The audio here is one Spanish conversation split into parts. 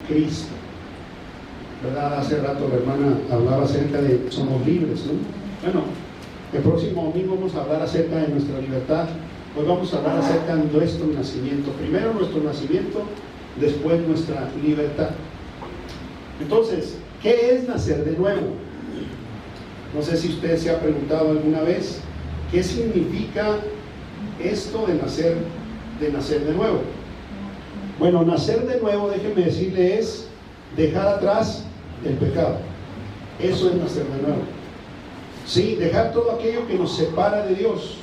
Cristo. ¿Verdad? Hace rato la hermana hablaba acerca de somos libres, ¿no? Bueno, el próximo domingo vamos a hablar acerca de nuestra libertad. Hoy vamos a hablar acerca de nuestro nacimiento. Primero nuestro nacimiento, después nuestra libertad. Entonces, ¿qué es nacer de nuevo? No sé si usted se ha preguntado alguna vez, ¿qué significa esto de nacer de nuevo? Bueno, nacer de nuevo, déjeme decirle, es dejar atrás el pecado. Eso es nacer de nuevo. Sí, dejar todo aquello que nos separa de Dios.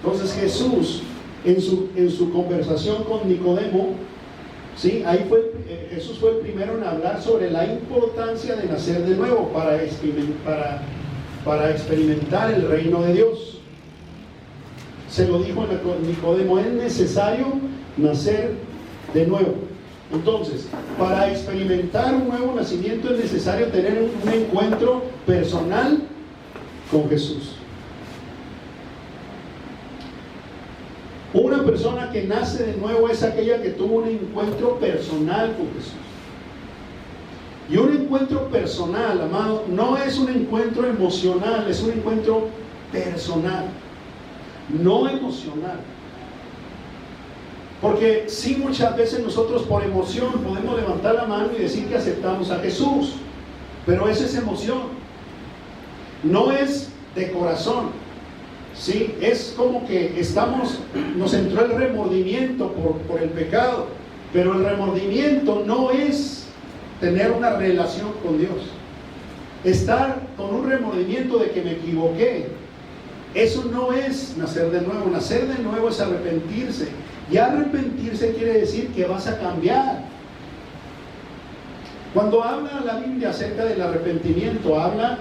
Entonces Jesús, en su conversación con Nicodemo, sí, Jesús fue el primero en hablar sobre la importancia de nacer de nuevo para experimentar el reino de Dios. Se lo dijo a Nicodemo, es necesario nacer de nuevo. Entonces, para experimentar un nuevo nacimiento es necesario tener un encuentro personal con Jesús. Una persona que nace de nuevo es aquella que tuvo un encuentro personal con Jesús. Y un encuentro personal, amado, no es un encuentro emocional, es un encuentro personal, no emocional. Porque sí, muchas veces nosotros por emoción podemos levantar la mano y decir que aceptamos a Jesús, pero eso es emoción, no es de corazón. Sí, es como que nos entró el remordimiento por el pecado, pero el remordimiento no es tener una relación con Dios. Estar con un remordimiento de que me equivoqué, eso no es nacer de nuevo. Nacer de nuevo es arrepentirse. Y arrepentirse quiere decir que vas a cambiar. Cuando habla la Biblia acerca del arrepentimiento, habla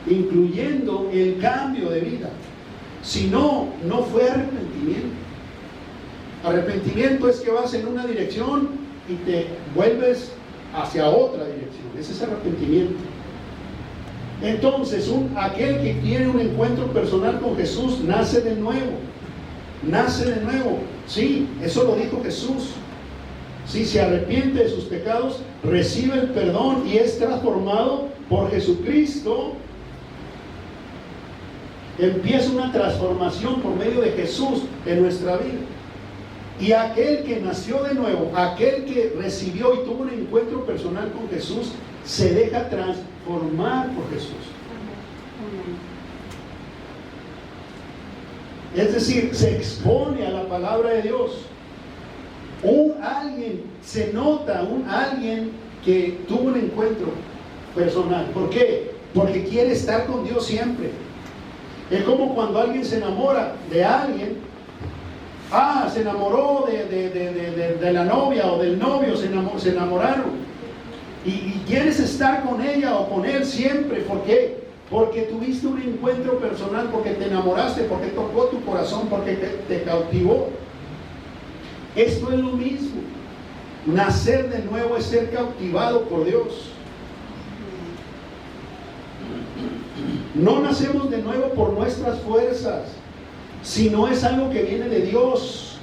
incluyendo el cambio de vida. Si no, no fue arrepentimiento. Arrepentimiento es que vas en una dirección y te vuelves hacia otra dirección. Ese es arrepentimiento. Entonces, aquel que tiene un encuentro personal con Jesús nace de nuevo. Nace de nuevo. Sí, eso lo dijo Jesús. Si se arrepiente de sus pecados, recibe el perdón y es transformado por Jesucristo. Empieza una transformación por medio de Jesús en nuestra vida. Y aquel que nació de nuevo, aquel que recibió y tuvo un encuentro personal con Jesús, se deja transformar por Jesús. Es decir, se expone a la palabra de Dios. Se nota alguien que tuvo un encuentro personal. ¿Por qué? Porque quiere estar con Dios siempre. Es como cuando alguien se enamora de alguien. Se enamoró de la novia o del novio, se enamoraron. Y quieres estar con ella o con él siempre. ¿Por qué? Porque tuviste un encuentro personal, porque te enamoraste, porque tocó tu corazón, porque te cautivó. Esto es lo mismo. Nacer de nuevo es ser cautivado por Dios. No nacemos de nuevo por nuestras fuerzas, sino es algo que viene de Dios.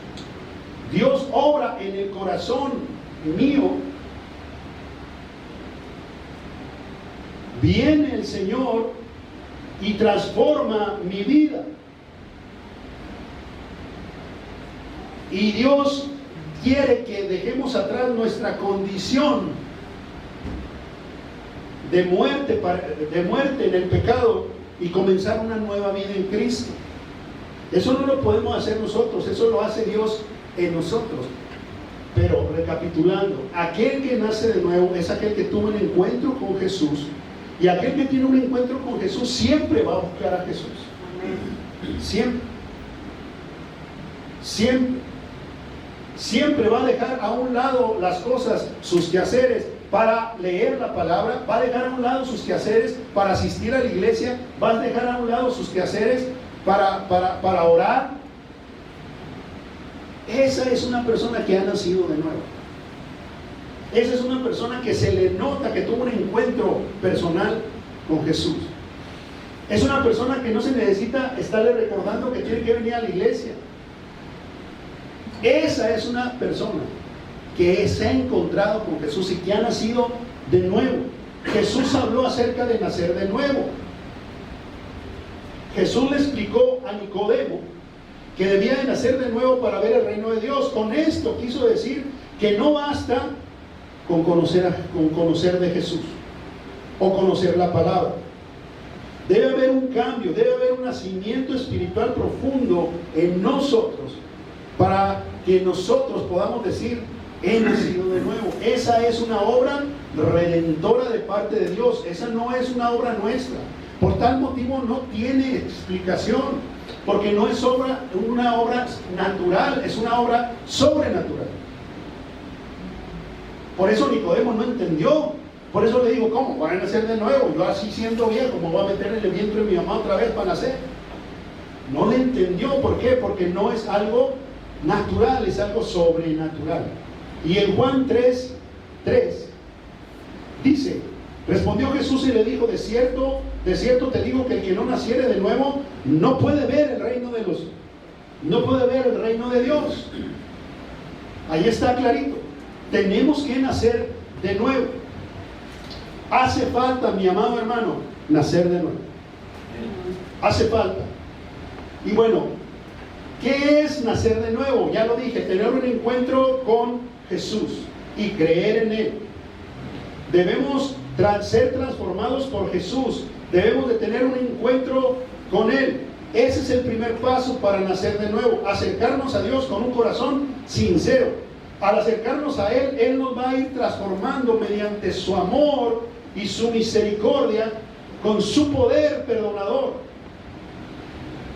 Dios obra en el corazón mío. Viene el Señor y transforma mi vida. Y Dios quiere que dejemos atrás nuestra condición de muerte en el pecado y comenzar una nueva vida en Cristo. Eso no lo podemos hacer nosotros, eso lo hace Dios en nosotros. Pero recapitulando, aquel que nace de nuevo es aquel que tuvo un encuentro con Jesús, y aquel que tiene un encuentro con Jesús siempre va a buscar a Jesús. Siempre va a dejar a un lado las cosas, sus quehaceres, para leer la palabra, va a dejar a un lado sus quehaceres para asistir a la iglesia, va a dejar a un lado sus quehaceres para orar. Esa es una persona que ha nacido de nuevo. Esa es una persona que se le nota que tuvo un encuentro personal con Jesús. Es una persona que no se necesita estarle recordando que tiene que venir a la iglesia. Esa es una persona que se ha encontrado con Jesús y que ha nacido de nuevo. Jesús habló acerca de nacer de nuevo. Jesús le explicó a Nicodemo que debía de nacer de nuevo para ver el reino de Dios. Con esto quiso decir que no basta con conocer de Jesús o conocer la palabra. Debe haber un cambio, debe haber un nacimiento espiritual profundo en nosotros para que nosotros podamos decir: he nacido de nuevo. Esa es una obra redentora de parte de Dios. Esa no es una obra nuestra. Por tal motivo no tiene explicación, porque no es una obra natural, es una obra sobrenatural. Por eso Nicodemo no entendió. Por eso le digo: ¿cómo? ¿Van a nacer de nuevo? Yo así siendo viejo, ¿cómo voy a meter en el vientre de mi mamá otra vez para nacer? No le entendió. ¿Por qué? Porque no es algo natural, es algo sobrenatural. Y en Juan 3:3 dice: respondió Jesús y le dijo: de cierto te digo que el que no naciere de nuevo no puede ver el reino de Dios. Ahí está clarito. Tenemos que nacer de nuevo. Hace falta, mi amado hermano, nacer de nuevo. Hace falta. Y bueno, ¿qué es nacer de nuevo? Ya lo dije: tener un encuentro con Jesús y creer en Él. Debemos ser transformados por Jesús. Debemos de tener un encuentro con Él. Ese es el primer paso para nacer de nuevo. Acercarnos a Dios con un corazón sincero. Al acercarnos a Él, Él nos va a ir transformando mediante su amor y su misericordia, con su poder perdonador.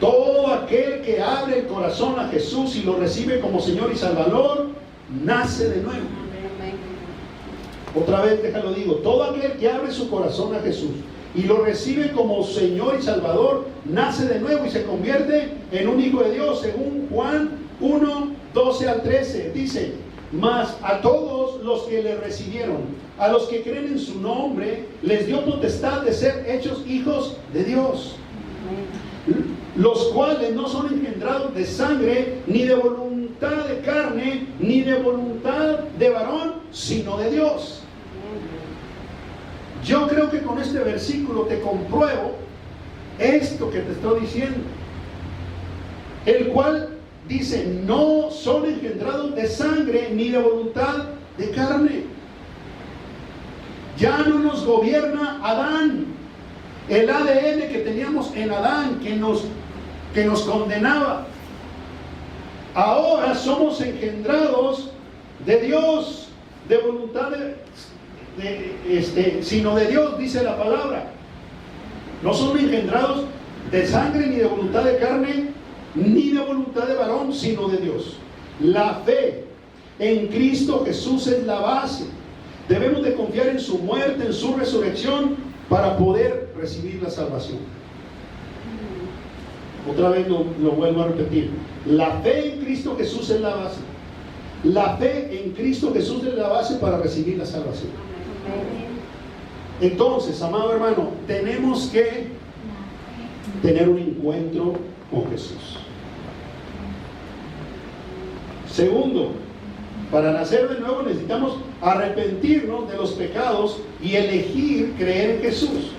Todo aquel que abre el corazón a Jesús y lo recibe como Señor y Salvador, nace de nuevo. Otra vez, déjalo digo: todo aquel que abre su corazón a Jesús y lo recibe como Señor y Salvador, nace de nuevo y se convierte en un hijo de Dios. Según Juan 1:12-13 dice: mas a todos los que le recibieron, a los que creen en su nombre, les dio potestad de ser hechos hijos de Dios, los cuales no son engendrados de sangre, ni de voluntad de carne, ni de voluntad de varón, sino de Dios. Yo creo que con este versículo te compruebo esto que te estoy diciendo, el cual dice: no son engendrados de sangre ni de voluntad de carne. Ya no nos gobierna Adán, el ADN que teníamos en Adán, que nos condenaba. Ahora somos engendrados de Dios, de voluntad sino de Dios, dice la palabra. No son engendrados de sangre ni de voluntad de carne, ni de voluntad de varón, sino de Dios. La fe en Cristo Jesús es la base. Debemos de confiar en su muerte, en su resurrección, para poder recibir la salvación. Otra vez lo vuelvo a repetir: la fe en Cristo Jesús es la base. La fe en Cristo Jesús es la base para recibir la salvación. Entonces, amado hermano, tenemos que tener un encuentro con Jesús. Segundo, para nacer de nuevo necesitamos arrepentirnos de los pecados y elegir creer en Jesús.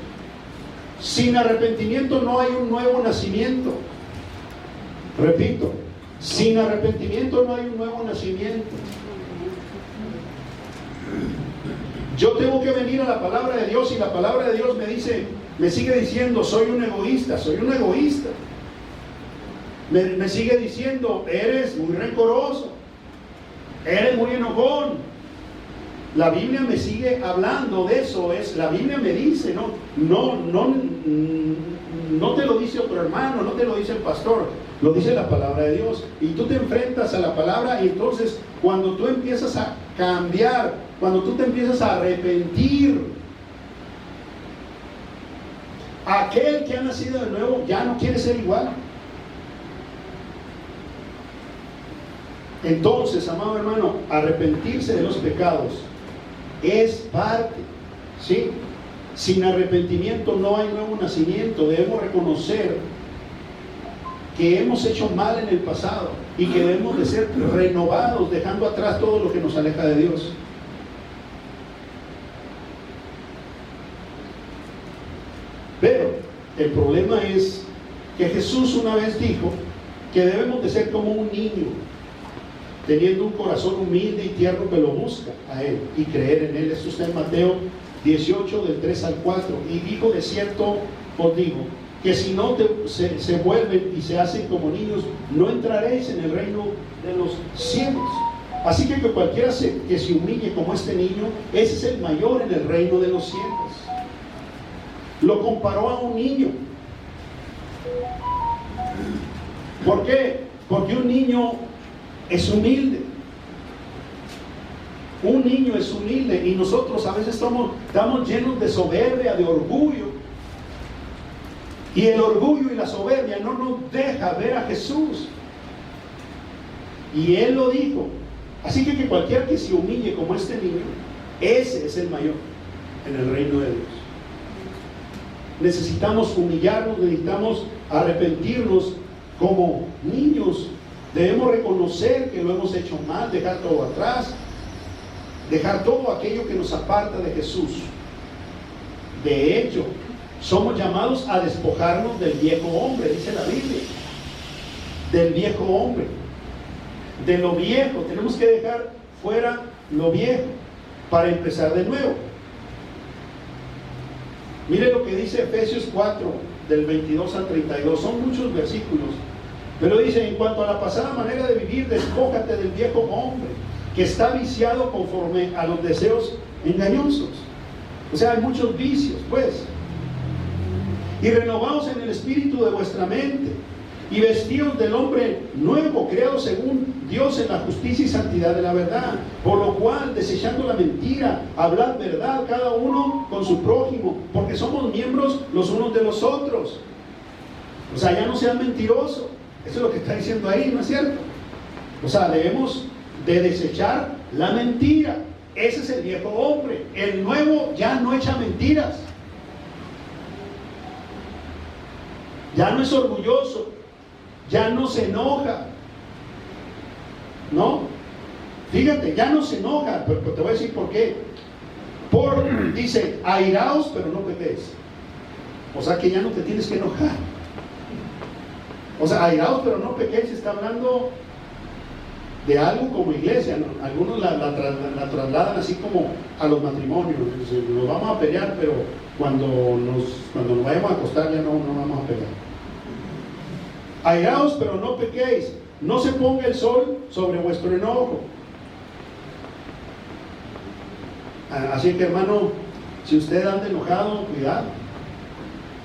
Sin arrepentimiento no hay un nuevo nacimiento. Repito, sin arrepentimiento no hay un nuevo nacimiento. Yo tengo que venir a la palabra de Dios y la palabra de Dios me sigue diciendo: soy un egoísta. Me sigue diciendo: eres muy rencoroso, eres muy enojón. La Biblia me sigue hablando de eso. La Biblia me dice, no te lo dice otro hermano, no te lo dice el pastor, lo dice la palabra de Dios. Y tú te enfrentas a la palabra, y entonces cuando tú empiezas a cambiar, cuando tú te empiezas a arrepentir, aquel que ha nacido de nuevo ya no quiere ser igual. Entonces, amado hermano, arrepentirse de los pecados es parte, ¿sí? Sin arrepentimiento no hay nuevo nacimiento. Debemos reconocer que hemos hecho mal en el pasado, y que debemos de ser renovados, dejando atrás todo lo que nos aleja de Dios. Pero el problema es que Jesús una vez dijo que debemos de ser como un niño, teniendo un corazón humilde y tierno que lo busca a Él y creer en Él. Eso está en Mateo 18, del 3 al 4. Y dijo: de cierto os digo, que si no se vuelven y se hacen como niños, no entraréis en el reino de los cielos. Así que cualquiera que se humille como este niño, ese es el mayor en el reino de los cielos. Lo comparó a un niño. ¿Por qué? Porque un niño es humilde. Un niño es humilde, y nosotros a veces estamos llenos de soberbia, de orgullo. Y el orgullo y la soberbia no nos deja ver a Jesús. Y Él lo dijo. Así que cualquiera que se humille como este niño, ese es el mayor en el reino de Dios. Necesitamos humillarnos, necesitamos arrepentirnos como niños. Debemos reconocer que lo hemos hecho mal, dejar todo atrás, dejar todo aquello que nos aparta de Jesús. De hecho, somos llamados a despojarnos del viejo hombre, dice la Biblia. Del viejo hombre, de lo viejo. Tenemos que dejar fuera lo viejo para empezar de nuevo. Mire lo que dice Efesios 4, del 22 al 32. Son muchos versículos, pero dice: en cuanto a la pasada manera de vivir, despójate del viejo hombre, que está viciado conforme a los deseos engañosos. O sea, hay muchos vicios, pues. Y renovaos en el espíritu de vuestra mente, y vestidos del hombre nuevo, creado según Dios en la justicia y santidad de la verdad. Por lo cual, desechando la mentira, hablad verdad cada uno con su prójimo, porque somos miembros los unos de los otros. O sea, ya no sean mentirosos. Eso es lo que está diciendo ahí, ¿no es cierto? O sea, debemos de desechar la mentira. Ese es el viejo hombre. El nuevo ya no echa mentiras. Ya no es orgulloso, ya no se enoja, ¿no? Fíjate, ya no se enoja, pero te voy a decir por qué. Dice: airaos, pero no pequéis. O sea que ya no te tienes que enojar. O sea, airaos, pero no pequéis, está hablando de algo como iglesia, ¿no? Algunos la trasladan así como a los matrimonios. Nos vamos a pelear, pero cuando nos vayamos a acostar ya no vamos a pelear. Airaos, pero no pequéis. No se ponga el sol sobre vuestro enojo. Así que, hermano, si usted anda enojado, cuidado.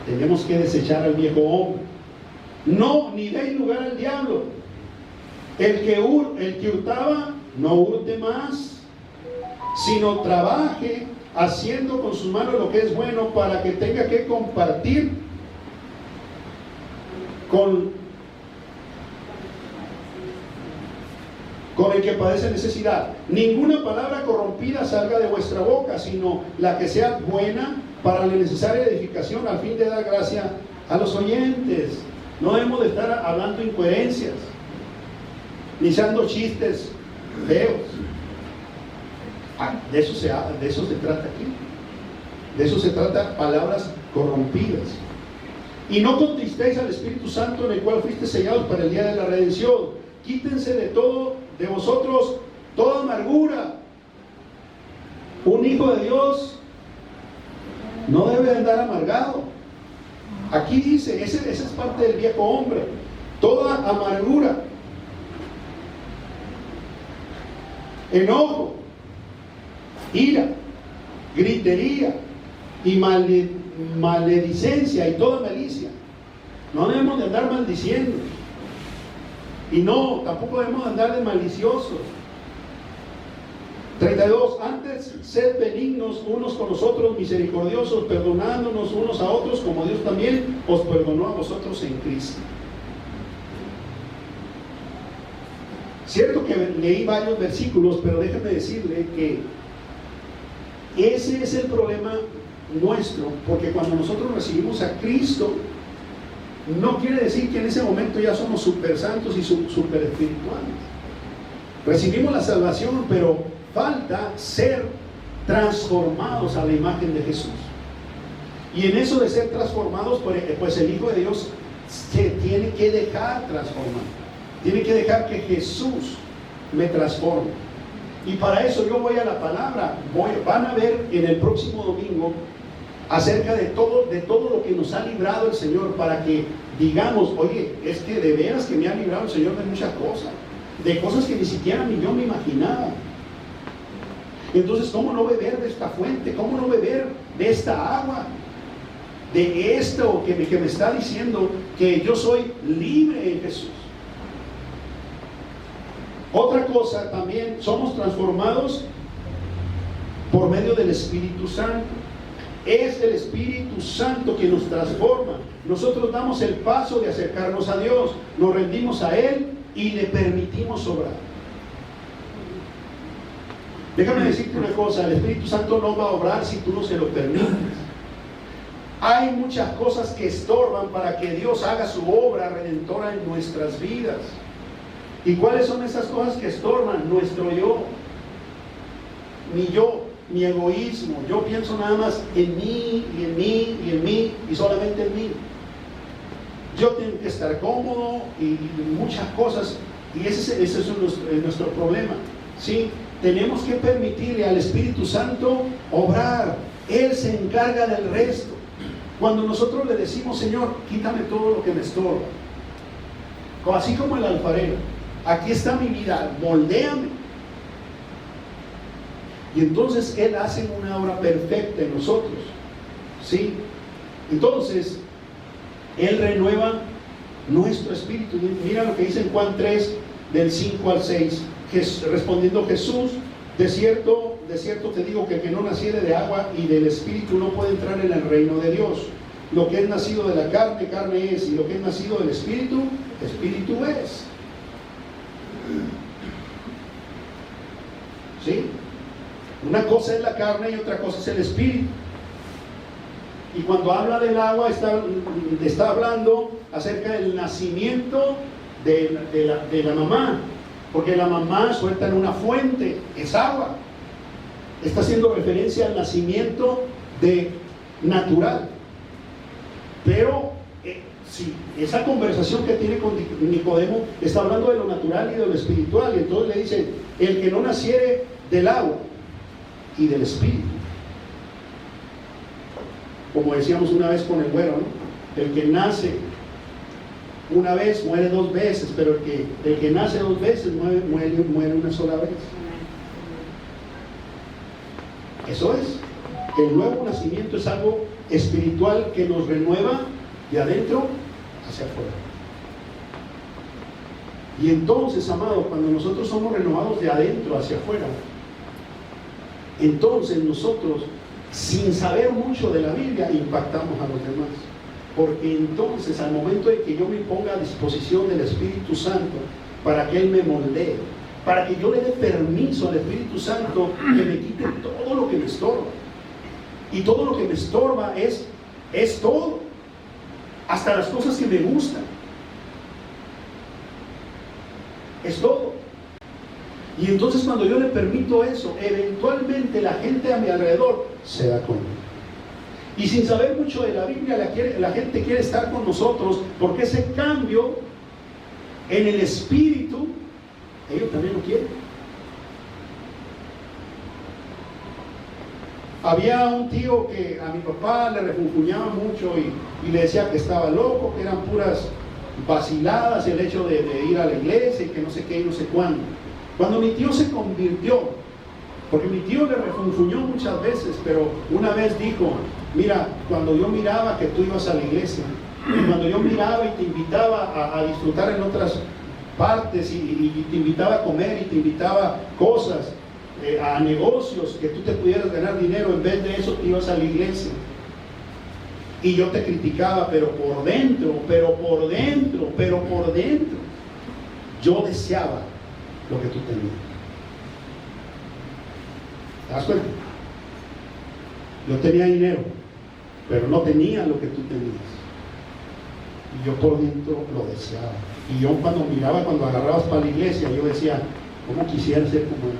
Tenemos que desechar al viejo hombre. No, ni deis lugar al diablo. El que hurtaba, no hurte más, sino trabaje haciendo con sus manos lo que es bueno, para que tenga que compartir con el que padece necesidad. Ninguna palabra corrompida salga de vuestra boca, sino la que sea buena para la necesaria edificación, al fin de dar gracia a los oyentes. No debemos de estar hablando incoherencias, ni echando chistes feos. De eso se trata aquí. De eso se trata, palabras corrompidas. Y no contristéis al Espíritu Santo, en el cual fuiste sellados para el día de la redención. Quítense de vosotros toda amargura. Un hijo de Dios no debe andar amargado. Aquí dice, esa es parte del viejo hombre. Toda amargura, enojo, ira, gritería y maledicencia y toda malicia. No debemos de andar maldiciendo. Y no, tampoco debemos de andar de maliciosos. 32. Antes, sed benignos unos con los otros, misericordiosos, perdonándonos unos a otros, como Dios también os perdonó a vosotros en Cristo. Cierto que leí varios versículos, pero déjame decirle que ese es el problema nuestro, porque cuando nosotros recibimos a Cristo, no quiere decir que en ese momento ya somos super santos y super espirituales. Recibimos la salvación, pero falta ser transformados a la imagen de Jesús. Y en eso de ser transformados, pues el Hijo de Dios se tiene que dejar transformar. Tiene que dejar que Jesús me transforme. Y para eso yo voy a la palabra. Van a ver en el próximo domingo acerca de todo lo que nos ha librado el Señor, para que digamos, oye, es que de veras que me ha librado el Señor de muchas cosas, de cosas que ni siquiera ni yo me imaginaba. Entonces, ¿cómo no beber de esta fuente? ¿Cómo no beber de esta agua? De esto que me está diciendo que yo soy libre en Jesús. Otra cosa también, somos transformados por medio del Espíritu Santo. Es el Espíritu Santo que nos transforma. Nosotros damos el paso de acercarnos a Dios, nos rendimos a Él y le permitimos obrar. Déjame decirte una cosa, el Espíritu Santo no va a obrar si tú no se lo permites. Hay muchas cosas que estorban para que Dios haga su obra redentora en nuestras vidas. ¿Y cuáles son esas cosas que estorban? Nuestro yo, mi egoísmo. Yo pienso nada más en mí, y en mí, y en mí, y solamente en mí. Yo tengo que estar cómodo y muchas cosas, y ese es nuestro problema, ¿sí? Tenemos que permitirle al Espíritu Santo obrar. Él se encarga del resto. Cuando nosotros le decimos, Señor, quítame todo lo que me estorba, así como el alfarero, aquí está mi vida, moldéame. Y entonces Él hace una obra perfecta en nosotros, ¿sí? Entonces Él renueva nuestro espíritu. Mira lo que dice en Juan 3, del 5 al 6. Respondiendo Jesús: de cierto te digo que el que no naciere de agua y del Espíritu no puede entrar en el reino de Dios. Lo que es nacido de la carne, carne es, y lo que es nacido del Espíritu, Espíritu es. ¿Sí? Una cosa es la carne y otra cosa es el Espíritu. Y cuando habla del agua está hablando acerca del nacimiento de la mamá, porque la mamá suelta en una fuente, es agua. Está haciendo referencia al nacimiento natural. Pero sí, esa conversación que tiene con Nicodemo está hablando de lo natural y de lo espiritual. Y entonces le dice: el que no naciere del agua y del Espíritu. Como decíamos una vez con el güero, ¿no? El que nace una vez muere dos veces, pero el que nace dos veces muere una sola vez. Eso es. El nuevo nacimiento es algo espiritual que nos renueva de adentro hacia afuera. Y entonces, amados, cuando nosotros somos renovados de adentro hacia afuera, entonces nosotros, sin saber mucho de la Biblia, impactamos a los demás. Porque entonces, al momento de que yo me ponga a disposición del Espíritu Santo para que Él me moldee, para que yo le dé permiso al Espíritu Santo que me quite todo lo que me estorba. Y todo lo que me estorba es todo, hasta las cosas que me gustan. Es todo. Y entonces, cuando yo le permito eso, eventualmente la gente a mi alrededor se da cuenta. Y sin saber mucho de la Biblia, la gente quiere estar con nosotros, porque ese cambio en el espíritu, ellos también lo quieren. Había un tío que a mi papá le refunfuñaba mucho y le decía que estaba loco, que eran puras vaciladas el hecho de ir a la iglesia y que no sé qué y no sé cuándo. Cuando mi tío se convirtió, porque mi tío le refunfuñó muchas veces, pero una vez dijo: mira, cuando yo miraba que tú ibas a la iglesia, y cuando yo miraba y te invitaba a disfrutar en otras partes y te invitaba a comer y te invitaba a cosas, a negocios, que tú te pudieras ganar dinero, en vez de eso te ibas a la iglesia. Y yo te criticaba, pero por dentro, yo deseaba lo que tú tenías. ¿Te das cuenta? Yo tenía dinero, pero no tenía lo que tú tenías. y yo por dentro lo deseaba. Y yo cuando miraba, cuando agarrabas para la iglesia, yo decía, ¿cómo quisiera ser como él?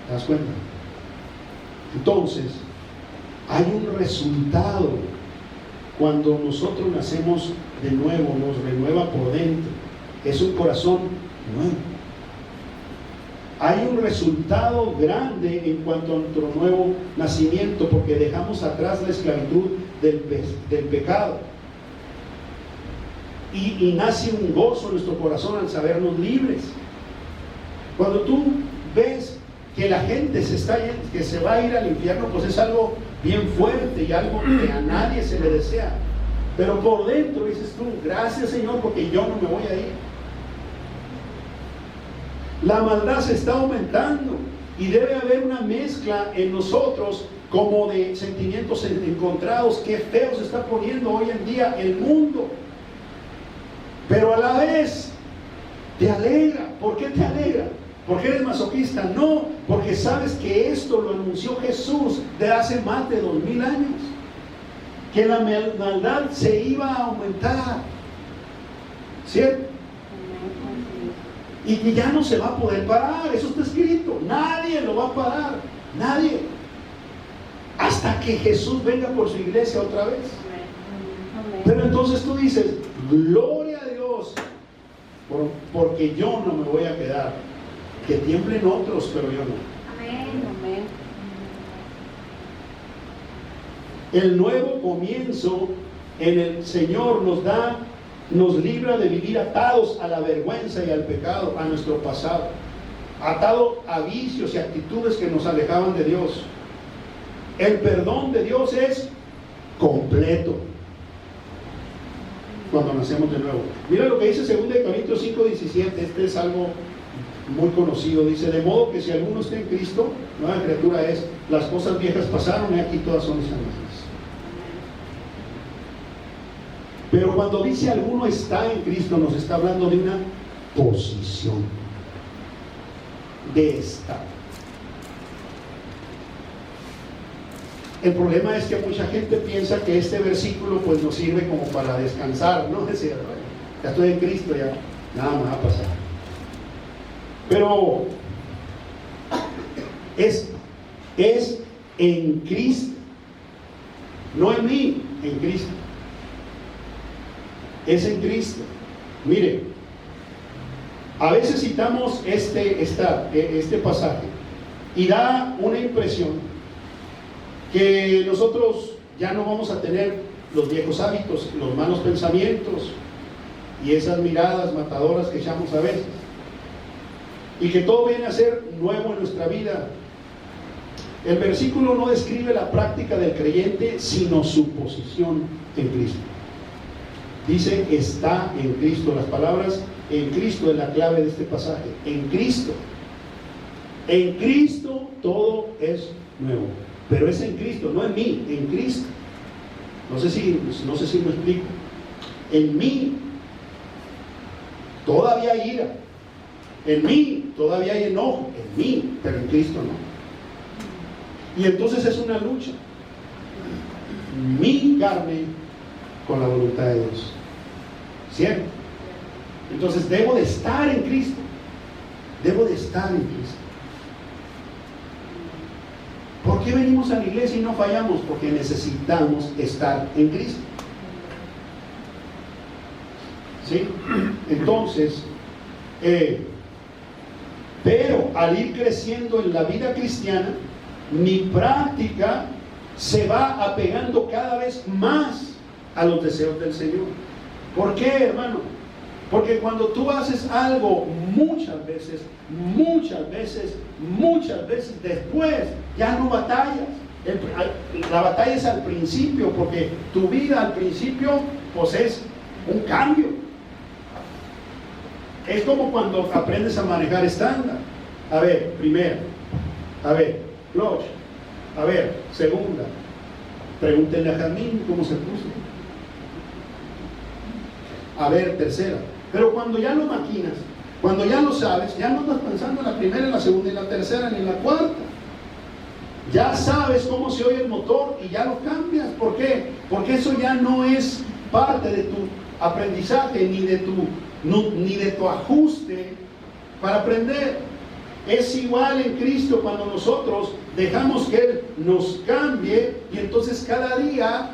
¿Te das cuenta? Entonces, hay un resultado cuando nosotros nacemos de nuevo, nos renueva por dentro. Es un corazón nuevo. Hay un resultado grande en cuanto a nuestro nuevo nacimiento, porque dejamos atrás la esclavitud del pecado. Y nace un gozo en nuestro corazón al sabernos libres. Cuando tú ves que la gente que se va a ir al infierno, pues es algo bien fuerte y algo que a nadie se le desea. Pero por dentro dices tú, gracias Señor, porque yo no me voy a ir. La maldad se está aumentando y debe haber una mezcla en nosotros como de sentimientos encontrados. Qué feo se está poniendo hoy en día el mundo, pero a la vez te alegra. ¿Por qué te alegra? ¿Porque eres masoquista? No, porque sabes que esto lo anunció Jesús de hace más de 2000 años, que la maldad se iba a aumentar, ¿cierto? Y que ya no se va a poder parar. Eso está escrito. Nadie lo va a parar. Nadie. Hasta que Jesús venga por su iglesia otra vez. Pero entonces tú dices, gloria a Dios, porque yo no me voy a quedar. Que tiemblen otros, pero yo no. Amén. El nuevo comienzo en el Señor nos libra de vivir atados a la vergüenza y al pecado, a nuestro pasado, atado a vicios y actitudes que nos alejaban de Dios. El perdón de Dios es completo cuando nacemos de nuevo. Mira lo que dice 2 Corintios 5:17. Este es algo muy conocido. Dice, de modo que si alguno está en Cristo, nueva criatura es, las cosas viejas pasaron y aquí todas son hechas nuevas. Pero cuando dice alguno está en Cristo, nos está hablando de una posición de estar. El problema es que mucha gente piensa que este versículo pues nos sirve como para descansar, ¿no? Es decir, ya estoy en Cristo, ya nada me va a pasar. Pero es en Cristo, no en mí, en Cristo. Es en Cristo. Mire, a veces citamos este pasaje y da una impresión que nosotros ya no vamos a tener los viejos hábitos, los malos pensamientos y esas miradas matadoras que echamos a veces, y que todo viene a ser nuevo en nuestra vida. El versículo no describe la práctica del creyente, sino su posición en Cristo. Dice, está en Cristo. Las palabras en Cristo es la clave de este pasaje. En Cristo. En Cristo todo es nuevo. Pero es en Cristo, no en mí, en Cristo. No sé si me explico. En mí todavía hay ira. En mí todavía hay enojo. En mí, pero en Cristo no. Y entonces es una lucha. Mi carne con la voluntad de Dios. ¿Cierto? Entonces debo de estar en Cristo. Debo de estar en Cristo. ¿Por qué venimos a la iglesia y no fallamos? Porque necesitamos estar en Cristo. ¿Sí? Entonces, pero al ir creciendo en la vida cristiana, mi práctica se va apegando cada vez más a los deseos del Señor. ¿Por qué, hermano? Porque cuando tú haces algo muchas veces después, ya no batallas. La batalla es al principio, porque tu vida al principio pues es un cambio. Es como cuando aprendes a manejar estándar. A ver, primera. A ver, clutch. A ver, segunda. Pregúntenle a Jamín cómo se puso. A ver, tercera. Pero cuando ya lo maquinas, cuando ya lo sabes, ya no estás pensando en la primera, en la segunda, en la tercera, ni en la cuarta. Ya sabes cómo se oye el motor y ya lo cambias. ¿Por qué? Porque eso ya no es parte de tu aprendizaje ni de tu ajuste para aprender. Es igual en Cristo cuando nosotros dejamos que Él nos cambie y entonces cada día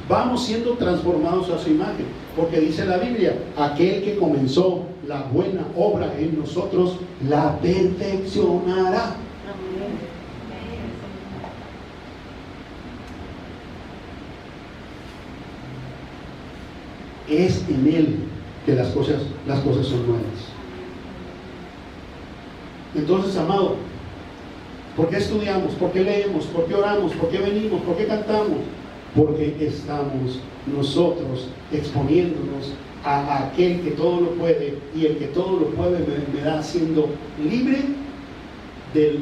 vamos siendo transformados a su imagen. Porque dice la Biblia, aquel que comenzó la buena obra en nosotros, la perfeccionará. Es en Él que las cosas son nuevas. Entonces, amado, ¿por qué estudiamos? ¿Por qué leemos? ¿Por qué oramos? ¿Por qué venimos? ¿Por qué cantamos? Porque estamos nosotros exponiéndonos a aquel que todo lo puede, y el que todo lo puede me da siendo libre de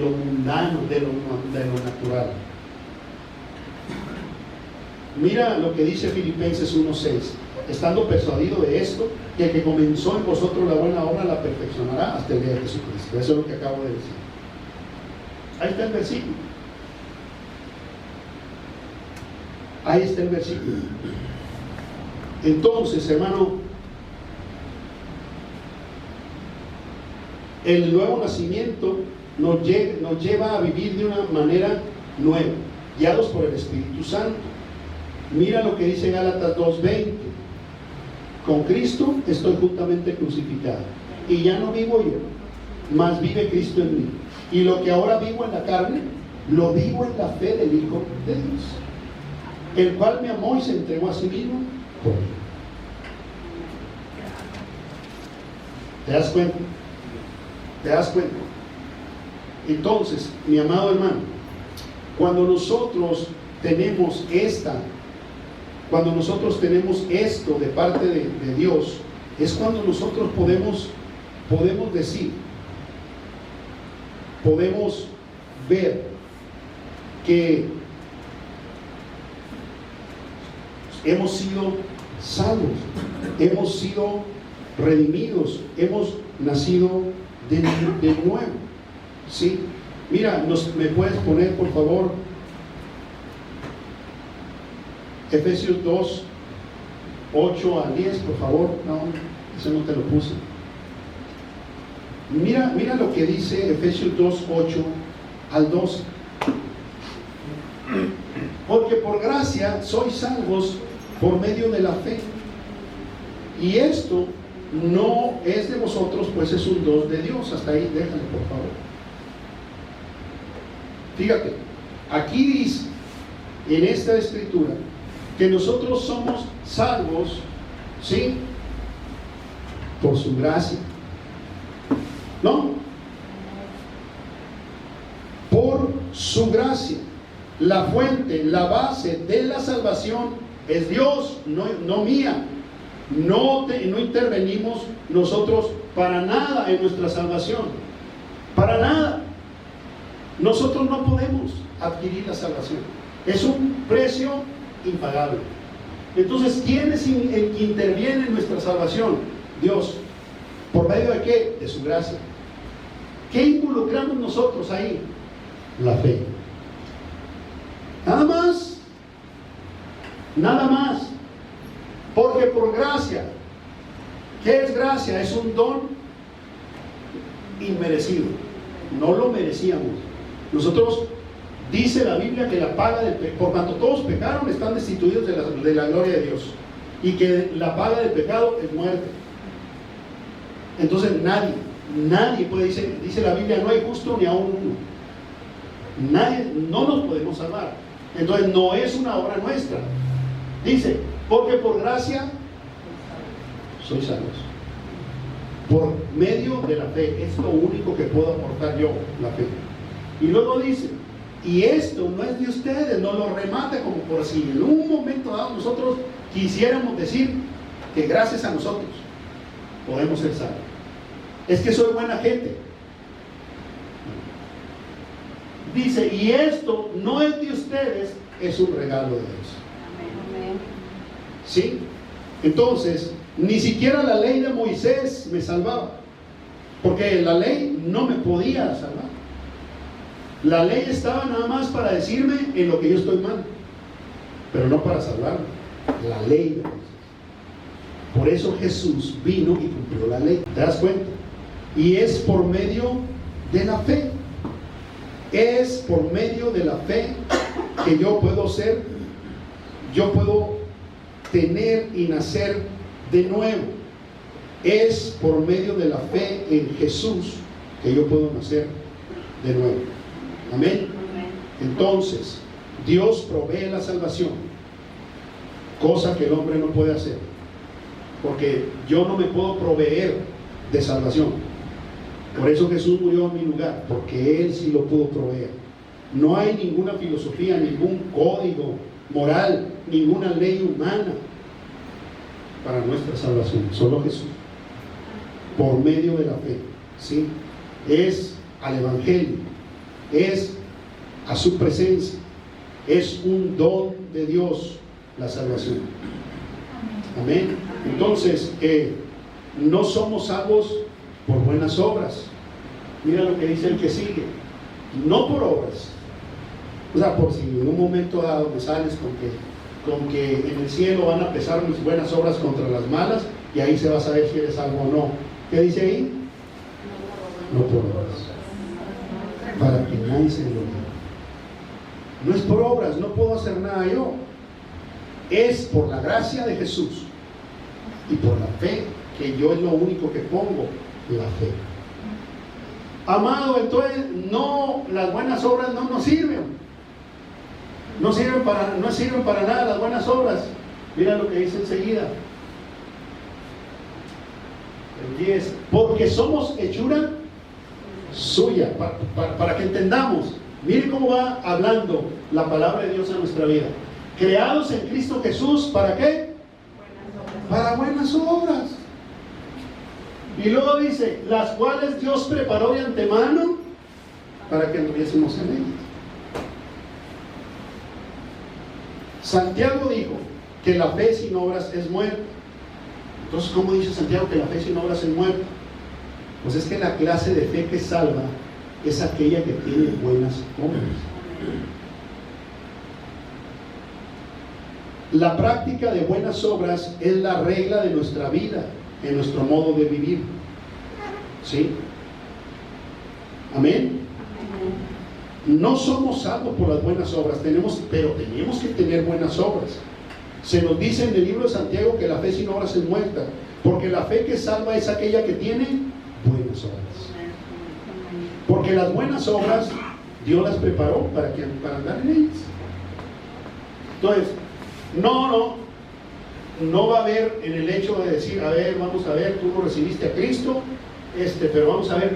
lo mundano, de lo natural. Mira lo que dice Filipenses 1:6. Estando persuadido de esto, que el que comenzó en vosotros la buena obra la perfeccionará hasta el día de Jesucristo. Eso es lo que acabo de decir. Ahí está el versículo. Ahí está el versículo. Entonces, hermano, el nuevo nacimiento nos lleva a vivir de una manera nueva, guiados por el Espíritu Santo. Mira lo que dice Gálatas 2:20. Con Cristo estoy juntamente crucificado, y ya no vivo yo, mas vive Cristo en mí. Y lo que ahora vivo en la carne, lo vivo en la fe del Hijo de Dios, el cual me amó y se entregó a sí mismo por mí. ¿Te das cuenta? ¿Te das cuenta? Entonces, mi amado hermano, cuando nosotros tenemos esto de parte de Dios, es cuando nosotros podemos decir, podemos ver que hemos sido salvos, hemos sido redimidos, hemos nacido de nuevo. ¿Sí? Mira, ¿me puedes poner por favor Efesios 2, 8 al 10, por favor? No, eso no te lo puse. Mira lo que dice Efesios 2, 8 al 12. Porque por gracia sois salvos por medio de la fe. Y esto no es de vosotros, pues es un don de Dios. Hasta ahí, déjale, por favor. Fíjate, aquí dice, en esta escritura, que nosotros somos salvos, ¿sí? Por su gracia. ¿No? Por su gracia. La fuente, la base de la salvación es Dios, no mía. No intervenimos nosotros para nada en nuestra salvación. Para nada. Nosotros no podemos adquirir la salvación. Es un precio impagable. Entonces, ¿quién es el que interviene en nuestra salvación? Dios. ¿Por medio de qué? De su gracia. ¿Qué involucramos nosotros ahí? La fe. Nada más. Nada más. Porque por gracia. ¿Qué es gracia? Es un don inmerecido. No lo merecíamos. Nosotros, dice la Biblia que la paga del pecado, por cuanto todos pecaron, están destituidos de la gloria de Dios. Y que la paga del pecado es muerte. Entonces nadie puede, dice la Biblia, no hay justo ni aún uno. Nadie, no nos podemos salvar. Entonces no es una obra nuestra. Dice, porque por gracia sois salvos. Por medio de la fe. Es lo único que puedo aportar yo, la fe. Y luego dice, y esto no es de ustedes, no lo remata como por si en un momento dado nosotros quisiéramos decir que gracias a nosotros podemos ser salvos. Es que soy buena gente. Dice, y esto no es de ustedes, es un regalo de Dios. ¿Sí? Entonces, ni siquiera la ley de Moisés me salvaba, porque la ley no me podía salvar. La ley estaba nada más para decirme en lo que yo estoy mal, pero no para salvarme. La ley de Dios. Por eso Jesús vino y cumplió la ley. ¿Te das cuenta? Y es por medio de la fe. Es por medio de la fe que yo puedo tener y nacer de nuevo. Es por medio de la fe en Jesús que yo puedo nacer de nuevo. Amén. Entonces, Dios provee la salvación, cosa que el hombre no puede hacer, porque yo no me puedo proveer de salvación. Por eso Jesús murió en mi lugar, porque Él sí lo pudo proveer. No hay ninguna filosofía, ningún código moral, ninguna ley humana para nuestra salvación, solo Jesús, por medio de la fe, ¿sí? Es al Evangelio, es a su presencia, es un don de Dios la salvación. Amén. Entonces, no somos salvos por buenas obras. Mira lo que dice el que sigue: no por obras. O sea, por si en un momento dado me sales con que en el cielo van a pesar mis buenas obras contra las malas, y ahí se va a saber si eres salvo o no. ¿Qué dice ahí? No por obras, para que nadie se gloríe. No es por obras, no puedo hacer nada yo. Es por la gracia de Jesús y por la fe, que yo es lo único que pongo, la fe. Amado, entonces no, las buenas obras no nos sirven. No sirven para nada las buenas obras. Mira lo que dice enseguida. El 10. Porque somos hechura suya. Para que entendamos. Mire cómo va hablando la palabra de Dios en nuestra vida. Creados en Cristo Jesús, ¿para qué? Para buenas obras. Y luego dice, las cuales Dios preparó de antemano para que anduviésemos en ellas. Santiago dijo que la fe sin obras es muerta. Entonces, ¿cómo dice Santiago que la fe sin obras es muerta? Pues es que la clase de fe que salva es aquella que tiene buenas obras. La práctica de buenas obras es la regla de nuestra vida, en nuestro modo de vivir. ¿Sí? Amén. No somos salvos por las buenas obras, pero tenemos que tener buenas obras. Se nos dice en el libro de Santiago que la fe sin obras es muerta, porque la fe que salva es aquella que tiene buenas obras. Porque las buenas obras Dios las preparó para andar en ellas. Entonces, no va a haber en el hecho de decir, a ver, vamos a ver, tú no recibiste a Cristo, pero vamos a ver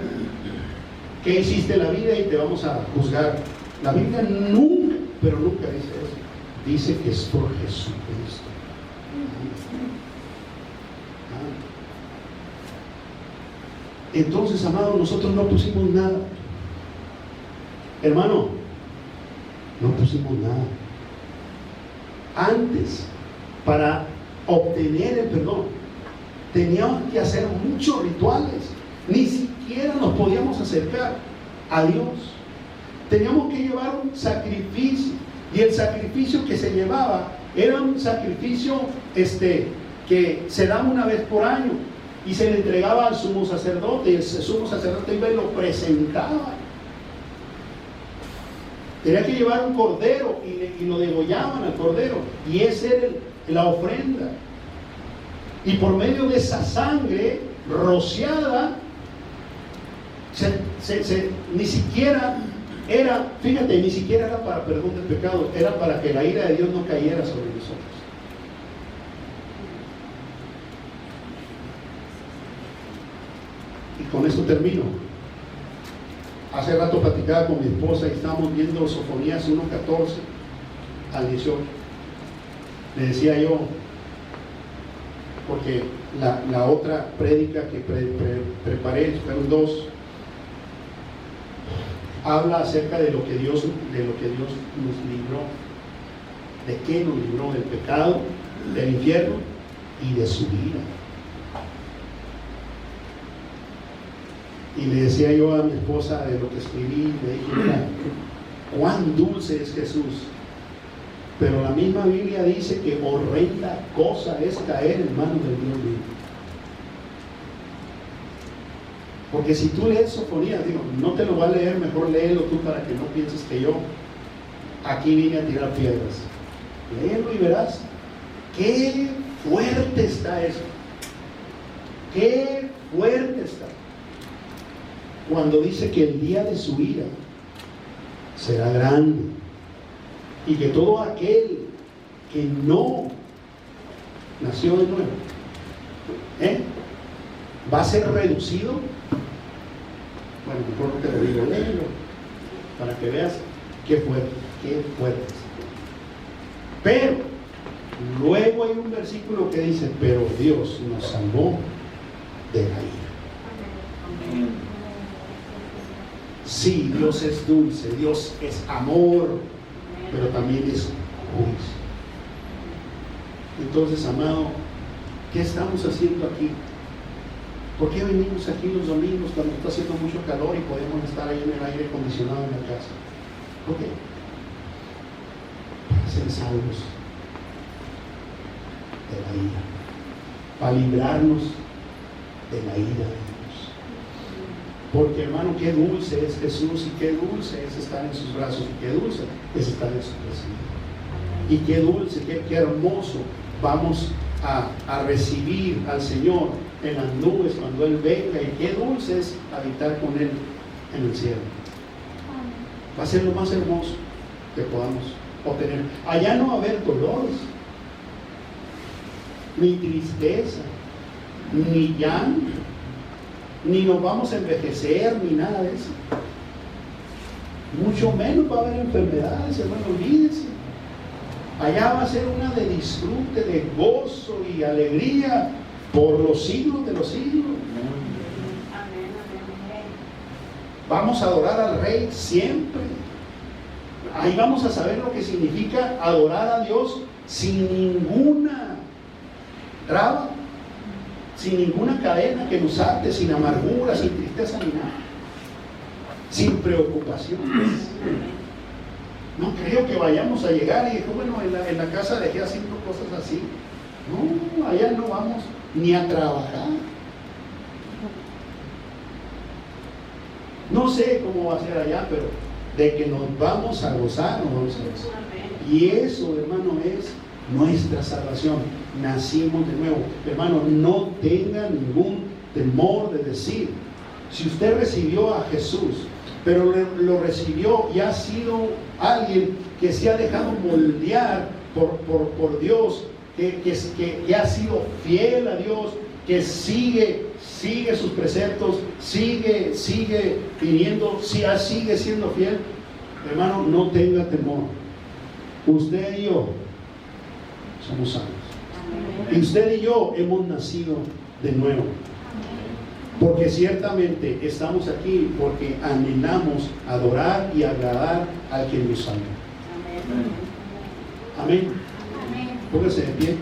qué hiciste en la vida y te vamos a juzgar. La Biblia nunca, pero nunca dice eso. Dice que es por Jesucristo. Entonces, amados, nosotros no pusimos nada. Hermano, no pusimos nada. Antes, para obtener el perdón, teníamos que hacer muchos rituales. Ni siquiera nos podíamos acercar a Dios. Teníamos que llevar un sacrificio. Y el sacrificio que se llevaba era un sacrificio que se daba una vez por año. Y se le entregaba al sumo sacerdote. Y el sumo sacerdote iba y lo presentaba. Tenía que llevar un cordero y lo degollaban al cordero. Y esa era la ofrenda. Y por medio de esa sangre rociada, ni siquiera era, fíjate, ni siquiera era para perdón del pecado, era para que la ira de Dios no cayera sobre nosotros. Y con esto termino. Hace rato platicaba con mi esposa y estábamos viendo Sofonías 1:14 al 18. Le decía yo, porque la otra prédica que preparé, fueron dos, habla acerca de lo que Dios nos libró. ¿De qué nos libró? Del pecado, del infierno y de su ira. Y le decía yo a mi esposa de lo que escribí, le dije, mira, cuán dulce es Jesús. Pero la misma Biblia dice que horrenda cosa es caer en manos del Dios vivo. Porque si tú lees Sofonías, digo, no te lo va a leer, mejor léelo tú para que no pienses que yo aquí vine a tirar piedras. Léelo y verás qué fuerte está eso. Qué fuerte está. Cuando dice que el día de su ira será grande y que todo aquel que no nació de nuevo va a ser reducido. Bueno, mejor no te lo digo, léelo para que veas qué fuerte. Pero luego hay un versículo que dice, pero Dios nos salvó de la ira. Sí, Dios es dulce, Dios es amor, pero también es juicio. Entonces, amado, ¿qué estamos haciendo aquí? ¿Por qué venimos aquí los domingos cuando está haciendo mucho calor y podemos estar ahí en el aire acondicionado en la casa? ¿Por qué? Para ser salvos de la ira, para librarnos de la ira de Dios. Porque, hermano, qué dulce es Jesús y qué dulce es estar en sus brazos y qué dulce es estar en su presencia. Y qué dulce, qué hermoso vamos a recibir al Señor en las nubes cuando Él venga, y qué dulce es habitar con Él en el cielo. Va a ser lo más hermoso que podamos obtener. Allá no va a haber dolores, ni tristeza, ni llanto, ni nos vamos a envejecer, ni nada de eso. Mucho menos va a haber enfermedades, hermano, olvídese. Allá va a ser una de disfrute, de gozo y alegría por los siglos de los siglos. Vamos a adorar al Rey siempre. Ahí vamos a saber lo que significa adorar a Dios sin ninguna traba, sin ninguna cadena que nos ate, sin amargura, sin tristeza ni nada, sin preocupaciones. No creo que vayamos a llegar y bueno, en la casa dejé haciendo cosas así. No, allá no vamos ni a trabajar. No sé cómo va a ser allá, pero de que nos vamos a gozar, nos vamos a gozar. Y eso, hermano, es nuestra salvación. Nacimos de nuevo. Hermano, no tenga ningún temor de decir, si usted recibió a Jesús, pero lo recibió y ha sido alguien que se ha dejado moldear por Dios, que ha sido fiel a Dios, que sigue sus preceptos, sigue viniendo, sigue siendo fiel, hermano, no tenga temor. Usted y yo somos salvos. Y usted y yo hemos nacido de nuevo. Porque ciertamente estamos aquí porque anhelamos adorar y agradar al que nos salva. Amén. Póngase de pie.